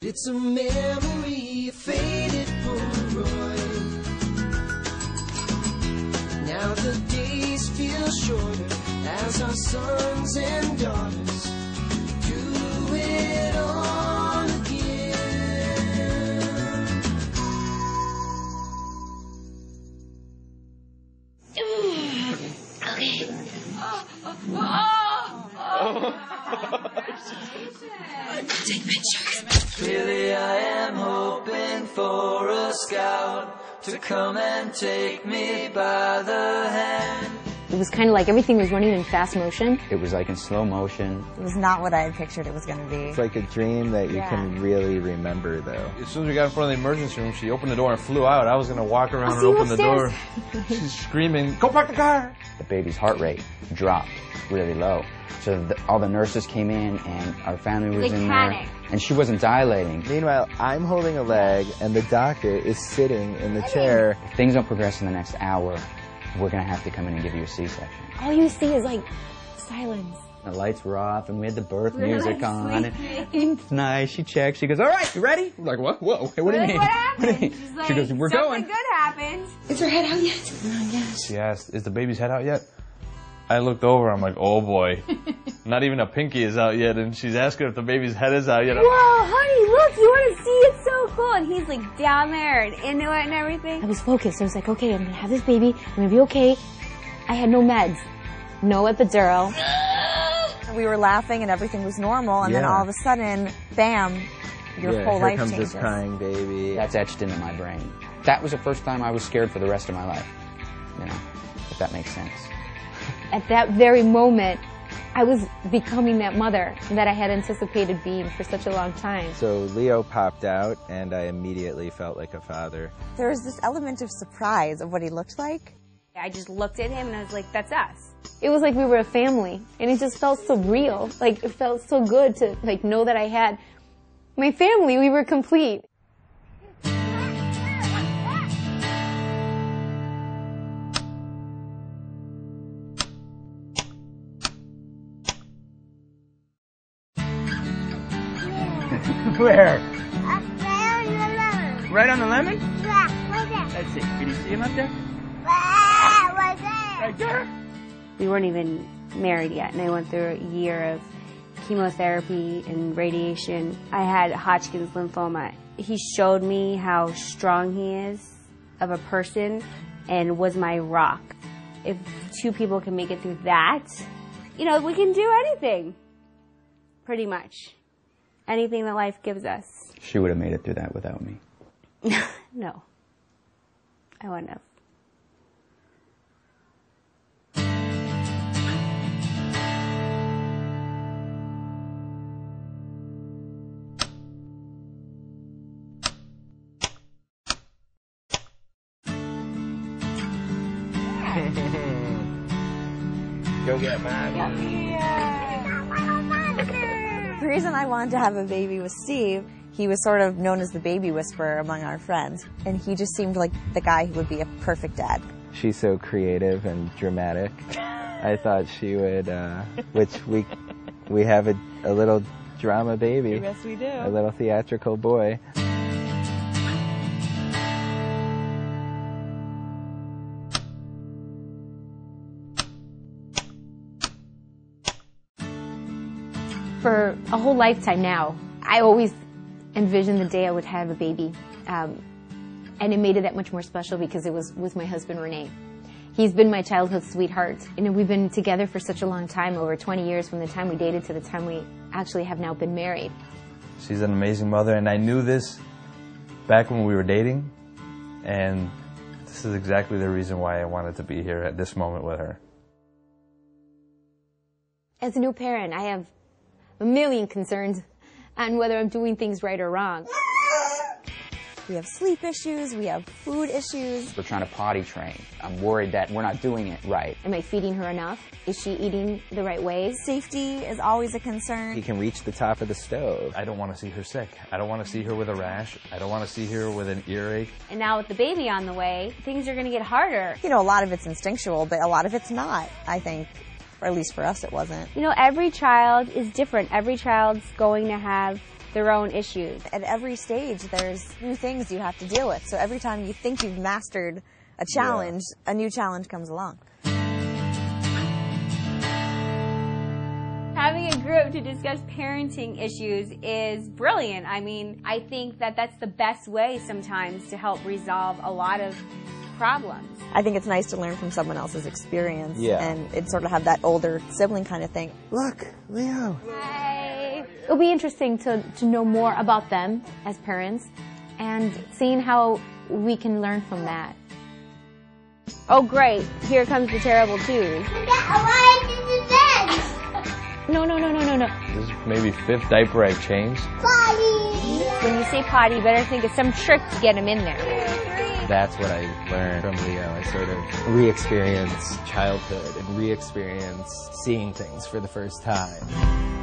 It's a memory, a faded Polaroid. Now the days feel shorter as our sons and daughters do it all again. Okay. Take pictures. Really, I am hoping for a scout to come and take me by the hand. It was kind of like everything was running in fast motion. It was like in slow motion. It was not what I had pictured it was going to be. It's like a dream that you can really remember, though. As soon as we got in front of the emergency room, she opened the door and flew out. I was going to walk around and open the door. She's screaming, "Go park the car!" The baby's heart rate dropped really low. So all the nurses came in and our family was in there. And she wasn't dilating. Meanwhile, I'm holding a leg and the doctor is sitting in the chair. If things don't progress in the next hour, we're going to have to come in and give you a C-section. All you see is like silence. The lights were off and we had the birth music on. And it's nice. She checks. She goes, "All right, you ready?" I'm like, "What? Whoa. Okay, what do you mean?" What happened? She's like, she goes, "We're going." Something good happened. Is her head out yet? Yes. She asked, "Is the baby's head out yet?" I looked over. I'm like, "Oh boy, not even a pinky is out yet." And she's asking if the baby's head is out yet. Whoa, honey, look, you want to see it? So cool. And he's like down there and into it and everything. I was focused. I was like, okay, I'm going to have this baby. I'm going to be okay. I had no meds, no epidural. We were laughing and everything was normal, and then all of a sudden, bam, your whole life comes changes. this crying baby. That's etched into my brain. That was the first time I was scared for the rest of my life. You know, if that makes sense. At that very moment, I was becoming that mother that I had anticipated being for such a long time. So Leo popped out, and I immediately felt like a father. There was this element of surprise of what he looked like. I just looked at him and I was like, that's us. It was like we were a family, and it just felt so real. Like, it felt so good to like know that I had my family. We were complete. Where? Up there on the lemon. Right on the lemon? Yeah, right there. Let's see. Can you see him up there? Right there. Right there? We weren't even married yet, and I went through a year of chemotherapy and radiation. I had Hodgkin's lymphoma. He showed me how strong he is of a person and was my rock. If two people can make it through that, you know, we can do anything, pretty much. Anything that life gives us. She would have made it through that without me. No, I wouldn't have. Go get Mommy. The reason I wanted to have a baby with Steve, he was sort of known as the baby whisperer among our friends, and he just seemed like the guy who would be a perfect dad. She's so creative and dramatic. I thought she would, which we have a little drama baby. Yes, we do. A little theatrical boy. For a whole lifetime now, I always envisioned the day I would have a baby. And it made it that much more special because it was with my husband, Renee. He's been my childhood sweetheart. You know, we've been together for such a long time, over 20 years from the time we dated to the time we actually have now been married. She's an amazing mother, and I knew this back when we were dating, and this is exactly the reason why I wanted to be here at this moment with her. As a new parent, I have a million concerns on whether I'm doing things right or wrong. We have sleep issues, we have food issues. We're trying to potty train. I'm worried that we're not doing it right. Am I feeding her enough? Is she eating the right way? Safety is always a concern. He can reach the top of the stove. I don't want to see her sick. I don't want to see her with a rash. I don't want to see her with an earache. And now with the baby on the way, things are going to get harder. You know, a lot of it's instinctual, but a lot of it's not, I think. Or at least for us, it wasn't. You know, every child is different. Every child's going to have their own issues. At every stage, there's new things you have to deal with. So every time you think you've mastered a challenge, a new challenge comes along. Having a group to discuss parenting issues is brilliant. I mean, I think that that's the best way sometimes to help resolve a lot of problems. I think it's nice to learn from someone else's experience, Yeah. and it sort of have that older sibling kind of thing. Look, Leo. Hi. It'll be interesting to know more about them as parents and seeing how we can learn from that. Oh great, here comes the terrible twos. Why did you dance? No. This is maybe 5th diaper I've changed. Body. When you say potty, you better think of some trick to get him in there. That's what I learned from Leo. I sort of re-experience childhood and re-experience seeing things for the first time.